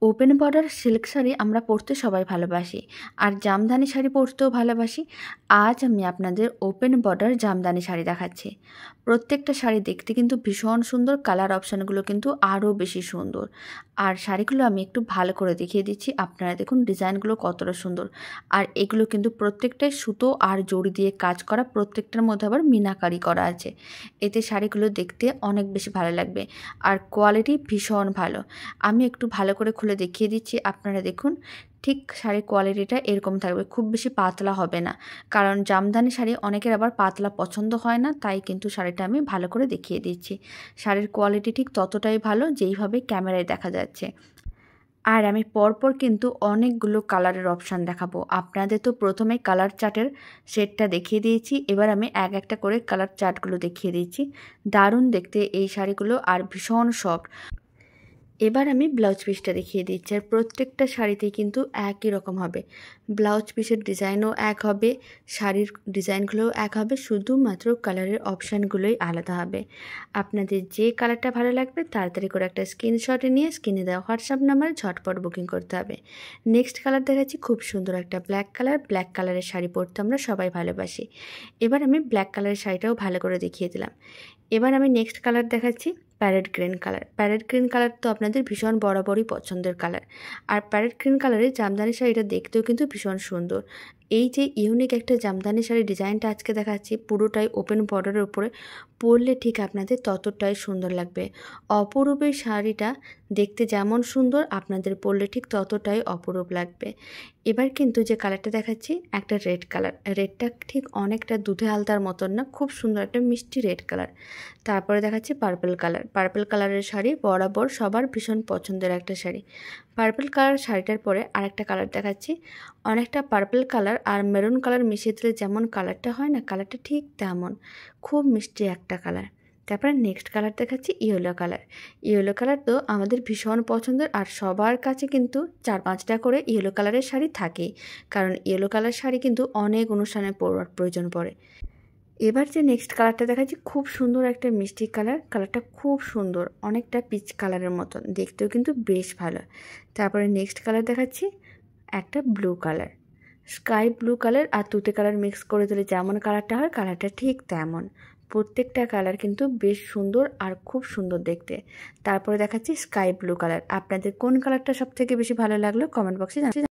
Open border silk sari আমরা পরতে সবাই ভালোবাসি, আর জামদানি শাড়ি পরতেও ভালোবাসি। আজ আমি আপনাদের ওপেন বর্ডার জামদানি শাড়ি দেখাচ্ছি। প্রত্যেকটা শাড়ি দেখতে কিন্তু ভীষণ সুন্দর, কালার অপশানগুলো কিন্তু আরও বেশি সুন্দর। আর শাড়িগুলো আমি একটু ভালো করে দেখিয়ে দিচ্ছি, আপনারা দেখুন ডিজাইনগুলো কতটা সুন্দর। আর এগুলো কিন্তু প্রত্যেকটাই সুতো আর জড়ি দিয়ে কাজ করা, প্রত্যেকটার মধ্যে আবার মিনাকারি করা আছে। এতে শাড়িগুলো দেখতে অনেক বেশি ভালো লাগবে, আর কোয়ালিটি ভীষণ ভালো। আমি একটু ভালো করে খুলে দেখিয়ে দিচ্ছি, আপনারা দেখুন। ঠিক শাড়ির কোয়ালিটিটা এরকম থাকবে, খুব বেশি পাতলা হবে না, কারণ জামদানি শাড়ি অনেকের আবার পাতলা পছন্দ হয় না, তাই কিন্তু শাড়িটা আমি ভালো করে দেখিয়ে দিচ্ছি। শাড়ির কোয়ালিটি ঠিক ততটাই ভালো যেইভাবে ক্যামেরায় দেখা যাচ্ছে। আর আমি পরপর কিন্তু অনেকগুলো কালারের অপশান দেখাবো। আপনাদের তো প্রথমে কালার চার্টের সেটটা দেখিয়ে দিয়েছি, এবার আমি এক একটা করে কালার চার্টগুলো দেখিয়ে দিচ্ছি। দারুণ দেখতে এই শাড়িগুলো, আর ভীষণ সফট। এবার আমি ব্লাউজ পিসটা দেখিয়ে দিচ্ছি, আর প্রত্যেকটা শাড়িতেই কিন্তু একই রকম হবে। ব্লাউজ পিসের ডিজাইনও এক হবে, শাড়ির ডিজাইনগুলোও এক হবে, শুধুমাত্র কালারের অপশানগুলোই আলাদা হবে। আপনাদের যে কালারটা ভালো লাগবে তাড়াতাড়ি করে একটা স্ক্রিনশটে নিয়ে স্ক্রিনে দেওয়া হোয়াটসঅ্যাপ নাম্বারে ঝটপট বুকিং করতে হবে। নেক্সট কালার দেখাচ্ছি, খুব সুন্দর একটা ব্ল্যাক কালার। ব্ল্যাক কালারের শাড়ি পরতে আমরা সবাই ভালোবাসি। এবার আমি ব্ল্যাক কালারের শাড়িটাও ভালো করে দেখিয়ে দিলাম। এবার আমি নেক্সট কালার দেখাচ্ছি, parrot green colour. Parrot green colour তো আপনাদের ভীষণ বরাবরই পছন্দের কালার। আর প্যারেট গ্রিন কালারের জামদানি শাড়িটা দেখতেও কিন্তু ভীষণ সুন্দর। এই যে ইউনিক একটা জামদানি শাড়ির ডিজাইনটা আজকে দেখাচ্ছি, পুরোটাই ওপেন বর্ডারের উপরে, পরলে ঠিক আপনাদের ততটাই সুন্দর লাগবে। অপরূপ এই শাড়িটা দেখতে যেমন সুন্দর, আপনাদের পরলে ঠিক ততটাই অপরূপ লাগবে। এবার কিন্তু যে কালারটা দেখাচ্ছি একটা রেড কালার। রেডটা ঠিক অনেকটা দুধে আলতার মতন না, খুব সুন্দর একটা মিষ্টি রেড কালার। তারপরে দেখাচ্ছি পার্পল কালার। পার্পল কালারের শাড়ি বরাবর সবার ভীষণ পছন্দের একটা শাড়ি। পার্পল কালার শাড়িটার পরে আরেকটা কালার দেখাচ্ছি, অনেকটা পার্পল কালার আর মেরুন কালার মিশিয়ে দিলে যেমন কালারটা হয় না, কালারটা ঠিক তেমন, খুব মিষ্টি একটা কালার। তারপরে নেক্সট কালার দেখাচ্ছি ইয়েলো কালার। ইয়েলো কালার তো আমাদের ভীষণ পছন্দের, আর সবার কাছে কিন্তু 4-5টা করে ইয়েলো কালারের শাড়ি থাকেই, কারণ ইয়েলো কালার শাড়ি কিন্তু অনেক অনুষ্ঠানে পরার প্রয়োজন পড়ে। এবার যে নেক্সট কালারটা দেখাচ্ছি, খুব সুন্দর একটা মিষ্টি কালার। কালারটা খুব সুন্দর, অনেকটা পিচ কালারের মতন, দেখতেও কিন্তু বেশ ভালো। তারপরে নেক্সট কালার দেখাচ্ছি একটা blue colour. Sky blue colour আর তুতে কালার মিক্স করে দিলে যেমন কালারটা হয়, কালারটা ঠিক তেমন। প্রত্যেকটা কালার কিন্তু বেশ সুন্দর আর খুব সুন্দর দেখতে। তারপরে দেখাচ্ছি স্কাই ব্লু কালার। আপনাদের কোন কালারটা সবথেকে বেশি ভালো লাগলো কমেন্ট বক্সে জানাতে